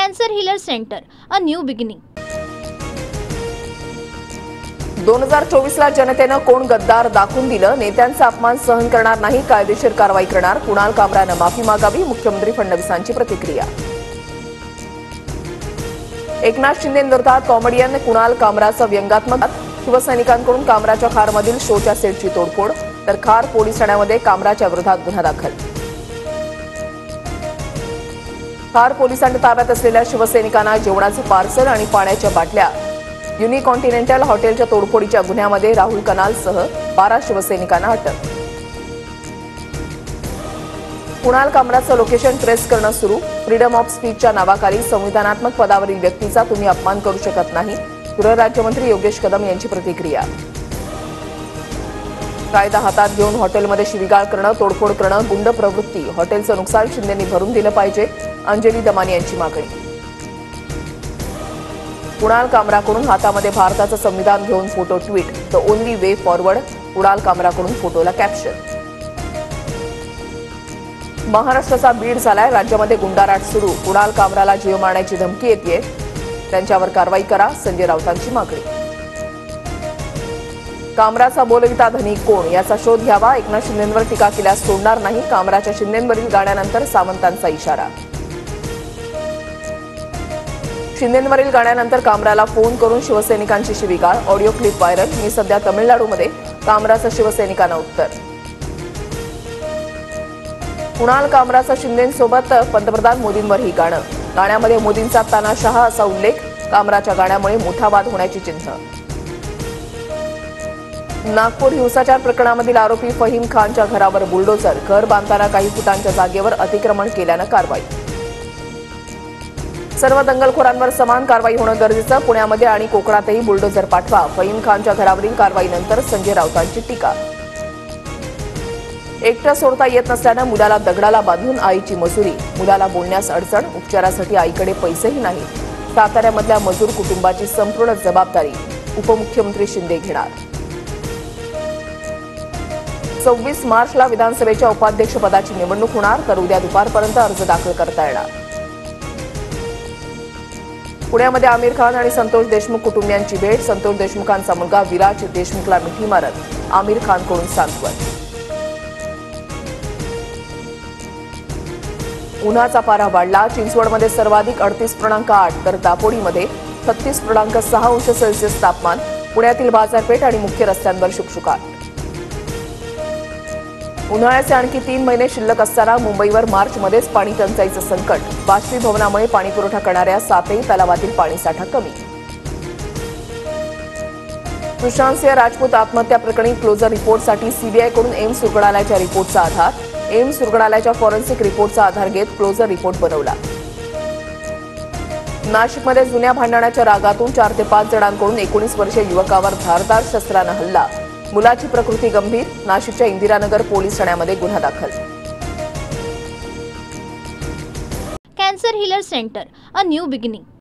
Cancer healer centre, a new beginning. 2024 ला जनतेनं कोण गद्दार दाखवून दिलं, नेत्यांचा अपमान सहन करणार नाही, कायदेशीर कारवाई करणार, कुणाल कामरानं माफी मागावी, मुख्यमंत्री फडणवीसांची प्रतिक्रिया। एकनाथ शिंदेंविरोधात कॉमेडियन कुणाल कामराचं व्यंगात्मक, शिवसैनिकांकडून कामराच्या खारमधील शोच्या सेटची तोडफोड, तर खार पोलीस ठाण्यामध्ये कामराच्या विरोधात गुन्हा दाखल। खार पोलिसांनी ताब्यात असलेल्या शिवसैनिकांना जेवणाचं पार्सल आणि पाण्याच्या बाटल्या, युनिकॉन्टिनेंटल हॉटेलच्या तोडफोडीच्या गुन्ह्यामध्ये राहुल कनालसह 12 शिवसैनिकांना अटक। कुणाल कामराचं लोकेशन ट्रेस करणं सुरू, फ्रीडम ऑफ स्पीचच्या नावाखाली संविधानात्मक पदावरील व्यक्तीचा तुम्ही अपमान करू शकत नाही, गृहराज्यमंत्री योगेश कदम यांची प्रतिक्रिया। कायदा हातात घेऊन हॉटेलमध्ये शिवीगाळ करणं, तोडफोड करणं गुंड प्रवृत्ती, हॉटेलचं नुकसान शिंदेंनी भरून दिलं पाहिजे, अंजली दमानी यांची मागणी। कुणाल कामराकडून हातामध्ये भारताचं संविधान घेऊन photo tweet, the only way forward, Kunal कामराकडून फोटोला कॅप्शन। महाराष्ट्राचा बीड झालाय, राज्यामध्ये गुंडाराट सुरू, कुणाल कामराला जीव मारण्याची धमकी येतेय, त्यांच्यावर कारवाई करा, संजय राऊतांची मागणी। कामराचा बोलविता धनी कोण याचा शोध घ्यावा, एकनाथ शिंदेंवर टीका केल्यास सोडणार नाही, कामराच्या शिंदेंवरील गाण्यानंतर सावंतांचा इशारा। शिंदेंवरील गाण्यानंतर कामराला फोन करून शिवसैनिकांची शिवीगाळ, ऑडिओ क्लिप व्हायरल, मी सध्या तामिळनाडूमध्ये, कामराचं शिवसैनिकांना उत्तर। कुणाल कामराचं शिंदेंसोबत पंतप्रधान मोदींवरही गाणं, गाण्यामध्ये मोदींचा तानाशहा असा उल्लेख, कामराच्या गाण्यामुळे मोठा वाद होण्याची चिन्ह। नागपूर हिंसाचार प्रकरणामधील आरोपी फहीम खानच्या घरावर बुलडोझर, घर बांधताना काही फुटांच्या जागेवर अतिक्रमण केल्यानं कारवाई। सर्व दंगलखोरांवर समान कारवाई होणं गरजेचं, पुण्यामध्ये आणि कोकणातही बुलडोझर पाठवा, फहीम खानच्या घरावरील कारवाईनंतर संजय राऊतांची टीका। एकटं सोडता येत नसल्यानं मुलाला दगडाला बांधून आईची मजुरी, मुलाला बोलण्यास अडचण, उपचारासाठी आईकडे पैसेही नाही, साताऱ्यामधल्या मजूर कुटुंबाची संपूर्ण जबाबदारी उपमुख्यमंत्री शिंदे घेणार। 26 मार्चला विधानसभेच्या उपाध्यक्षपदाची निवडणूक होणार, तर उद्या दुपारपर्यंत अर्ज दाखल करता येणार। पुण्यामध्ये आमिर खान आणि संतोष देशमुख कुटुंबियांची भेट, संतोष देशमुखांचा मुलगा विराज देशमुखला मिठी मारत आमिर खानकडून सांत्वन। उन्हाचा पारा वाढला, चिंचवडमध्ये सर्वाधिक 38.8, तर दापोडीमध्ये 36.6 अंश सेल्सिअस तापमान, पुण्यातील बाजारपेठ आणि मुख्य रस्त्यांवर शुकशुकाट। उन्हाळ्याचे आणखी 3 महिने शिल्लक असताना मुंबईवर मार्चमध्येच पाणी टंचाईचं संकट, बाष्पीभवनामुळे पाणीपुरवठा करणाऱ्या 7ही तलावातील पाणीसाठा कमी। सुशांत सिंह राजपूत आत्महत्या प्रकरणी क्लोजर रिपोर्टसाठी सीबीआयकडून एम्स रुग्णालयाच्या रिपोर्टचा आधार, एम्स रुग्णालयाच्या फॉरेन्सिक रिपोर्टचा आधार घेत क्लोजर रिपोर्ट बनवला। नाशिकमध्ये जुन्या भांडणाच्या रागातून 4 ते 5 जणांकडून 19 वर्षीय युवकावर धारदार शस्त्रानं हल्ला, मुलाची प्रकृती गंभीर, नाशिकच्या इंदिरानगर पोलीस ठाण्यामध्ये गुन्हा दाखल। Cancer healer centre, a new beginning.